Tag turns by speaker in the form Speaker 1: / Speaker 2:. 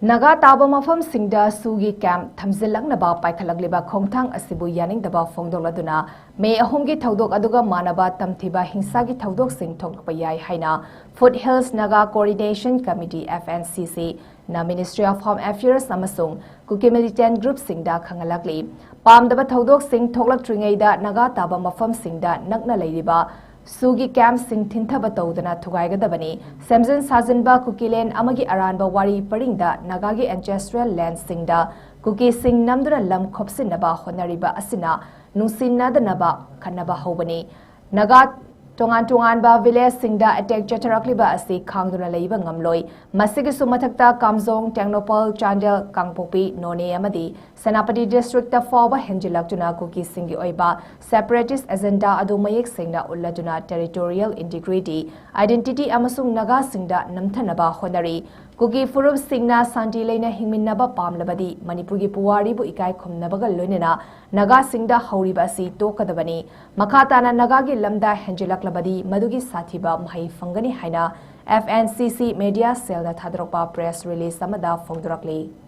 Speaker 1: Naga Taba Maphamsingda Soo gi camp Thamjillaknaba Paikhatliba Khongthang Asibu Yaningdaba FONGDOKLADUNA May ahumgi THOUDOK ADUGA MANABA TAMTHIBA HINGSHAGI THOUDOKSING THOKLAKPA HAINA FOOTHILLS Naga Coordination Committee FNCC na Ministry of Home Affairs AMASUNG KUKI MILITANT GROUPSINGDA KHANGHALLAKLI PAMDABA THOUDOKSING THOKLAKTRINGAIDA Naga Taba Maphamsingda nakna leiriba Sugi camp sing thintaba tawdana thugaigadabani Samson Sajanba Kuki land amagi aranba wari paringda Nagagi ancestral land singda Kuki sing namduna lam khopsinaba honariba asina nungsinnadanaba khanaba hobani Naga Tongan village singda attack jatarakliba asi khangduna leiba ngamloi masigi sumathakta Kamjong Tengnopal Chandel Kangpopi None amadi Senapati district ta forba Thamjillaknaba Kuki singi oiba separatist agenda adu mayek singna ulladuna territorial integrity identity amasung naga singda namthanaba honari Kuki Furup Singna Santi Lena Hingminaba Pamlabadi, Manipuri Puari Bu Ikai Khomnabaga Lunina, Naga Singda Hauribasi Tokadabani, Makatana Nagagi Lamda Thamjillaklabadi, Madugi Satiba Mahai Fangani Haina, FNCC Media Cell that THOUDOK press release Samada FONGDOKLADUNA.